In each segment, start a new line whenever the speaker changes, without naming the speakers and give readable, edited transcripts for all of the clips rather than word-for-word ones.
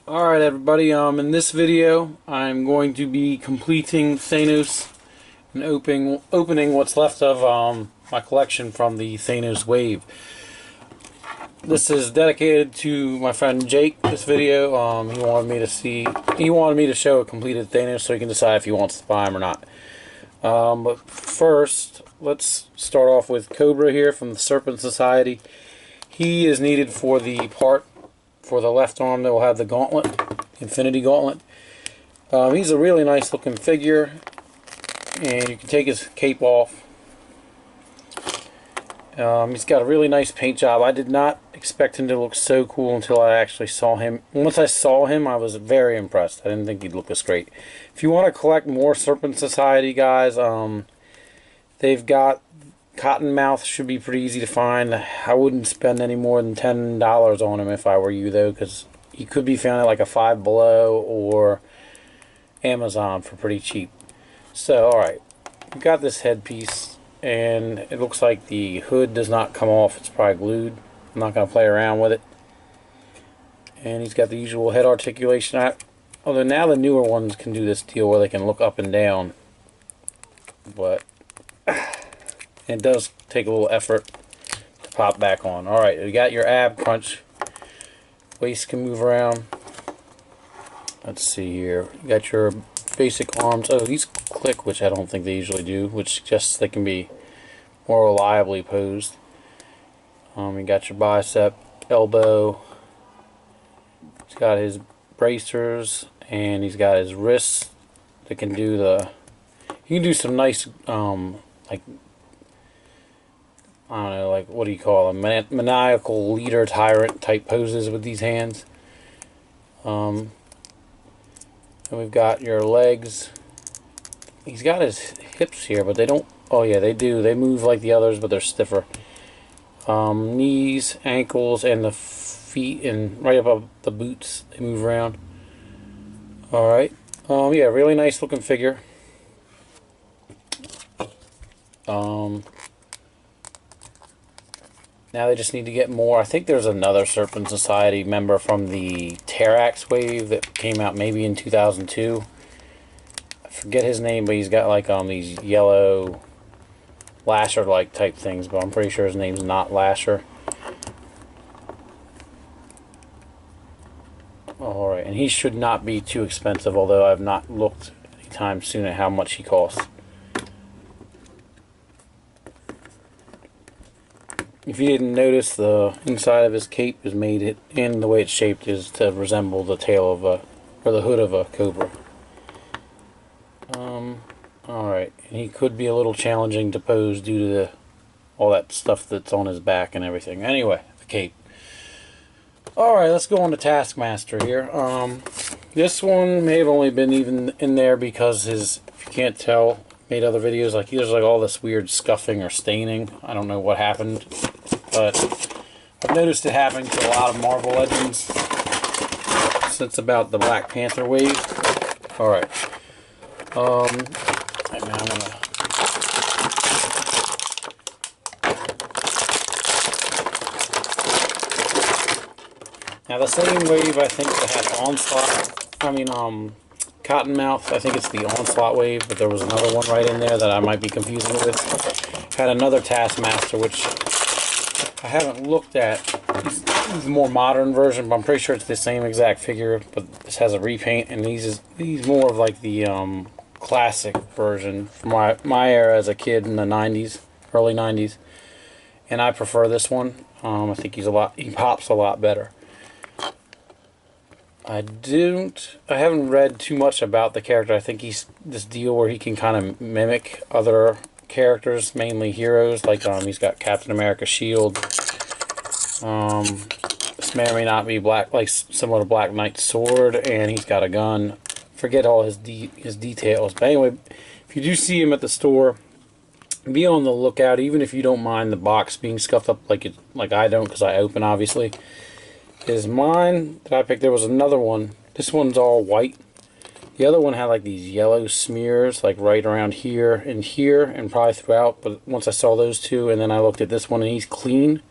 Alright everybody, in this video I'm going to be completing Thanos and opening what's left of my collection from the Thanos wave. This is dedicated to my friend Jake, this video. He wanted me to show a completed Thanos so he can decide if he wants to buy him or not. But first, let's start off with Cobra here from the Serpent Society. He is needed for the part for the left arm that will have the gauntlet, Infinity Gauntlet. He's a really nice looking figure, and you can take his cape off. He's got a really nice paint job. I did not expect him to look so cool until I actually saw him. Once I saw him, I was very impressed. I didn't think he'd look this great. If you want to collect more Serpent Society guys, they've got Cottonmouth, should be pretty easy to find. I wouldn't spend any more than $10 on him if I were you, though, because he could be found at like a Five Below or Amazon for pretty cheap. So, alright, we've got this headpiece, and it looks like the hood does not come off. It's probably glued. I'm not going to play around with it. And he's got the usual head articulation. Although now the newer ones can do this deal where they can look up and down. But it does take a little effort to pop back on. Alright, you got your ab crunch. Waist can move around. Let's see here. You got your basic arms. Oh, these click, which I don't think they usually do, which suggests they can be more reliably posed. You got your bicep, elbow. He's got his bracers, and he's got his wrists that can do the... You can do some nice, like... I don't know, like, what do you call them? Maniacal leader tyrant type poses with these hands. And we've got your legs. He's got his hips here, but they don't... Oh yeah, they do. They move like the others, but they're stiffer. Knees, ankles, and the feet, and right above the boots, they move around. Alright. Yeah, really nice looking figure. Now they just need to get more. I think there's another Serpent Society member from the Terrax wave that came out maybe in 2002. I forget his name, but he's got like these yellow Lasher-like type things, but I'm pretty sure his name's not Lasher. Alright, and he should not be too expensive, although I've not looked anytime soon at how much he costs. If you didn't notice, the inside of his cape is made and the way it's shaped is to resemble the tail of a, or the hood of a cobra. Alright, and he could be a little challenging to pose due to all that stuff that's on his back and everything. Anyway, the cape. Alright, let's go on to Taskmaster here. This one may have only been even in there because his, if you can't tell, made other videos, like there's like all this weird scuffing or staining. I don't know what happened, but I've noticed it happening to a lot of Marvel Legends since about the Black Panther wave. Alright. Right now I'm gonna... Now the same wave I think that had Onslaught, Cottonmouth, I think it's the Onslaught wave, but there was another one right in there that I might be confusing it with. Had another Taskmaster, which I haven't looked at. He's a more modern version, but I'm pretty sure it's the same exact figure, but this has a repaint, and he's more of like the classic version from my era as a kid in the 90s, early 90s, and I prefer this one. I think he pops a lot better. I haven't read too much about the character. I think he's this deal where he can kind of mimic other characters, mainly heroes. Like he's got Captain America's shield. This may or may not be similar to Black Knight's sword, and he's got a gun. Forget all his details. But anyway, if you do see him at the store, be on the lookout. Even if you don't mind the box being scuffed up like I don't, because I open obviously. Is mine that I picked. There was another one. This one's all white. The other one had like these yellow smears, like right around here, and probably throughout. But once I saw those two, and then I looked at this one, and he's clean,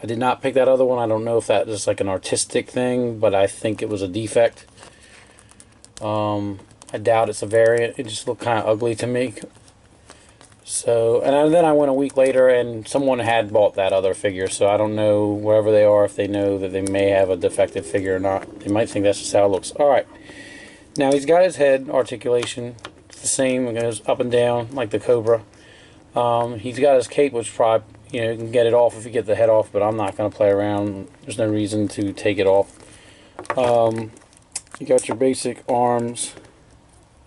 I did not pick that other one. I don't know if that is like an artistic thing, but I think it was a defect. I doubt it's a variant. It just looked kind of ugly to me. So, and then I went a week later and someone had bought that other figure, so I don't know, wherever they are, if they know that they may have a defective figure or not. They might think that's just how it looks. Alright, now he's got his head articulation. It's the same, it goes up and down like the Cobra. He's got his cape, which probably, you know, you can get it off if you get the head off, but I'm not going to play around. There's no reason to take it off. You got your basic arms.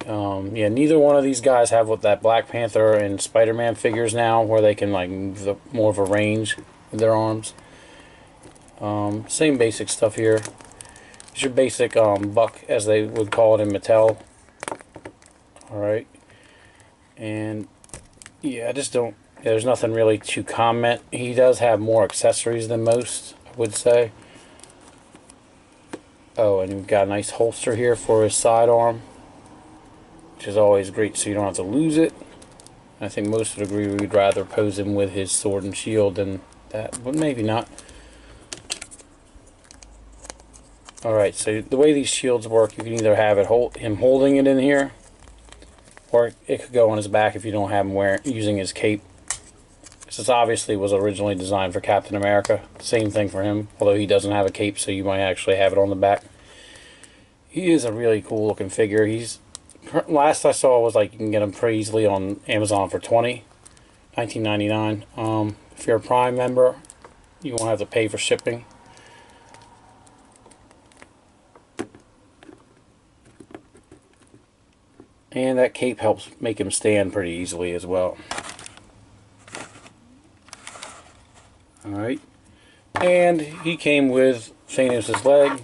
Yeah, neither one of these guys have what that Black Panther and Spider-Man figures now, where they can like move more of a range with their arms. Same basic stuff here. It's your basic buck, as they would call it in Mattel. Alright. And yeah, I just don't, there's nothing really to comment. He does have more accessories than most, I would say. Oh, and we've got a nice holster here for his sidearm, which is always great so you don't have to lose it. I think most would agree we'd rather pose him with his sword and shield than that, but maybe not. Alright, so the way these shields work, you can either have it him holding it in here, or it could go on his back if you don't have him using his cape. This obviously was originally designed for Captain America. Same thing for him, although he doesn't have a cape, so you might actually have it on the back. He is a really cool looking figure. He's, last I saw was like you can get him pretty easily on Amazon for $19.99. If you're a Prime member, you won't have to pay for shipping. And that cape helps make him stand pretty easily as well. Alright. And he came with Thanos' leg.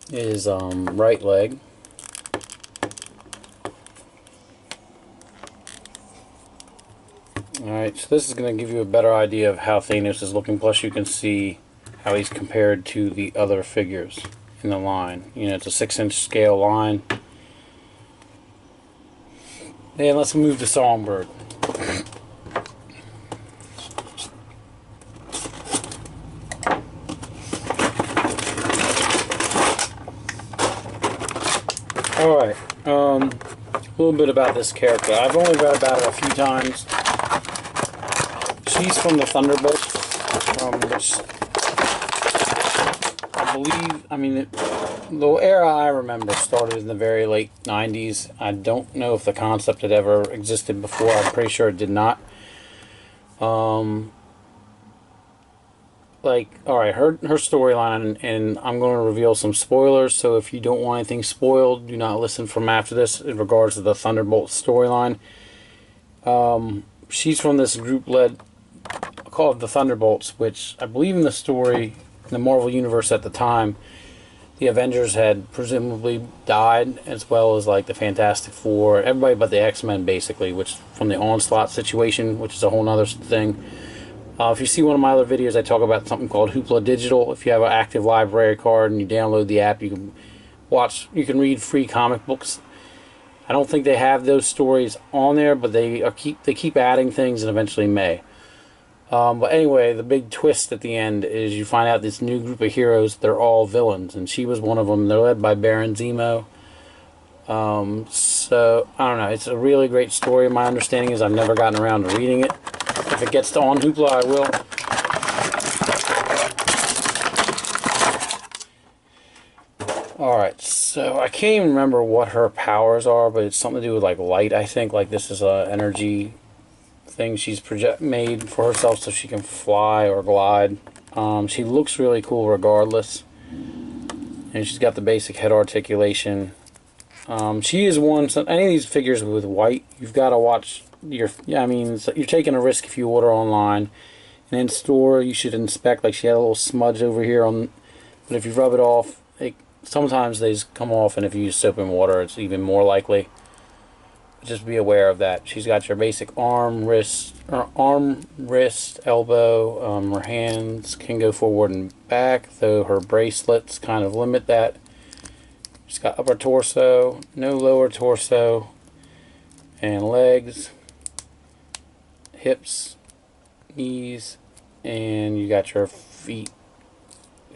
His right leg. Alright, so this is going to give you a better idea of how Thanos is looking, plus you can see how he's compared to the other figures in the line. You know, it's a 6-inch scale line. Then let's move to Songbird. Alright, a little bit about this character. I've only read about her a few times. She's from the Thunderbolts, which I believe, I mean, the era I remember started in the very late 90s. I don't know if the concept had ever existed before. I'm pretty sure it did not. Alright, her storyline, and I'm going to reveal some spoilers, so if you don't want anything spoiled, do not listen from after this in regards to the Thunderbolts storyline. She's from this group called the Thunderbolts, which I believe in the story, in the Marvel Universe at the time, the Avengers had presumably died, as well as like the Fantastic Four, everybody but the X-Men basically, which from the Onslaught situation, which is a whole other thing. If you see one of my other videos, I talk about something called Hoopla Digital. If you have an active library card and you download the app, you can read free comic books. I don't think they have those stories on there, but they keep adding things and eventually may. But anyway, the big twist at the end is you find out this new group of heroes, they're all villains, and she was one of them. They're led by Baron Zemo. So, I don't know, it's a really great story. My understanding is I've never gotten around to reading it. If it gets on Hoopla, I will. Alright, so I can't even remember what her powers are, but it's something to do with like light, I think. Like this is a energy thing she's made for herself so she can fly or glide. She looks really cool regardless. And she's got the basic head articulation. She is one, so any of these figures with white, you've got to watch your, I mean, you're taking a risk if you order online. And in store, you should inspect, like she had a little smudge over here on, but if you rub it off, sometimes they just come off, and if you use soap and water, it's even more likely. Just be aware of that. She's got your basic arm, wrist, elbow. Her hands can go forward and back, though her bracelets kind of limit that. She's got upper torso, no lower torso, and legs, hips, knees, and you got your feet.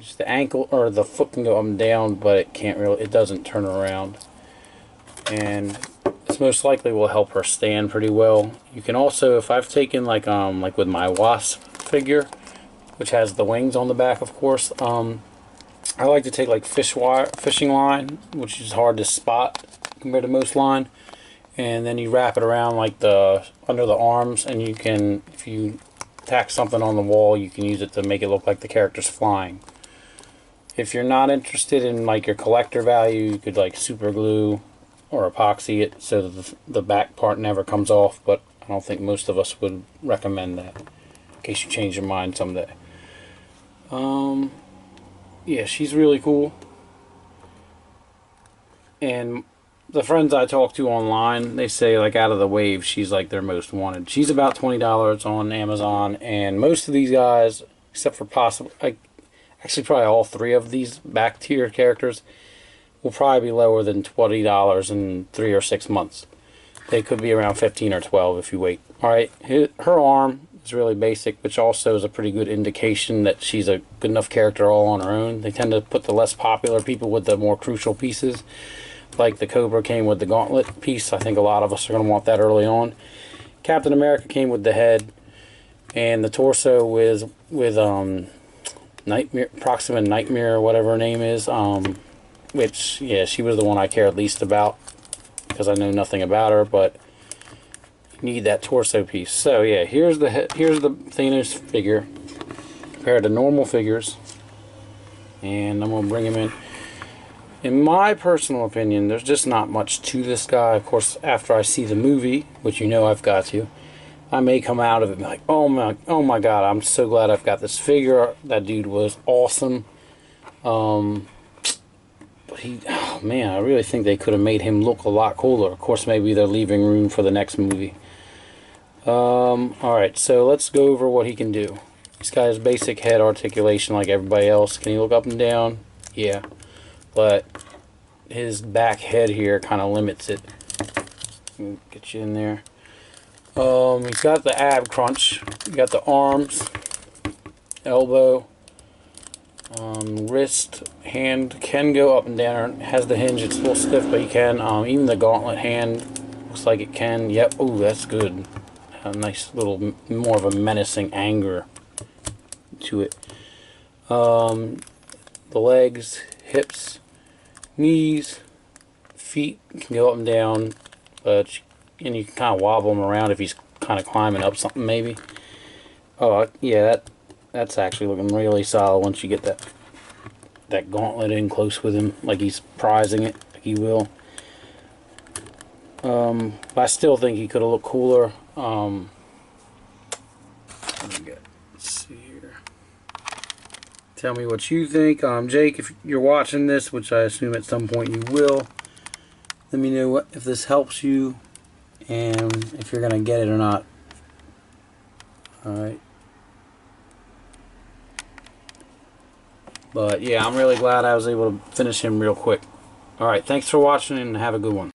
Just the ankle or the foot can go up and down, but it doesn't turn around. And this most likely will help her stand pretty well. You can also, if I've taken like with my wasp figure, which has the wings on the back, of course, I like to take like fishing line, which is hard to spot compared to most line, and then you wrap it around like under the arms, and you can, if you tack something on the wall, you can use it to make it look like the character's flying. If you're not interested in like your collector value, you could like super glue or epoxy it so that the back part never comes off, but I don't think most of us would recommend that in case you change your mind someday. Yeah, she's really cool. And the friends I talk to online, they say like out of the wave, she's like their most wanted. She's about $20 on Amazon, and most of these guys, except for actually probably all three of these back tier characters, will probably be lower than $20 in 3 or 6 months. They could be around 15 or 12 if you wait. Alright, her arm is really basic, which also is a pretty good indication that she's a good enough character all on her own. They tend to put the less popular people with the more crucial pieces. Like the Cobra came with the gauntlet piece. I think a lot of us are going to want that early on. Captain America came with the head, and the torso with Proxima Nightmare, or whatever her name is, which, yeah, she was the one I cared least about because I know nothing about her, but you need that torso piece. So yeah, here's the Thanos figure compared to normal figures, and I'm gonna bring him in. In my personal opinion, there's just not much to this guy. Of course, after I see the movie, which you know I've got to, I may come out of it and be like, oh my god, I'm so glad I've got this figure. That dude was awesome. But oh man, I really think they could have made him look a lot cooler. Of course, maybe they're leaving room for the next movie. Alright, so let's go over what he can do. He's got his basic head articulation like everybody else. Can he look up and down? Yeah. But his back head here kind of limits it. Get you in there. He's got the ab crunch. You got the arms, elbow, wrist, hand can go up and down. It has the hinge. It's a little stiff, but you can. Even the gauntlet hand looks like it can. Yep. Oh, that's good. A nice little, more of a menacing anger to it. The legs, hips, knees, feet can go up and down, and you can kind of wobble him around if he's kind of climbing up something maybe. Oh yeah, that's actually looking really solid once you get that gauntlet in close with him, like he's prizing it, like he will. But I still think he could have looked cooler. Let's see here. Tell me what you think. Jake, if you're watching this, which I assume at some point you will, let me know if this helps you and if you're gonna get it or not. Alright. But yeah, I'm really glad I was able to finish him real quick. Alright, thanks for watching and have a good one.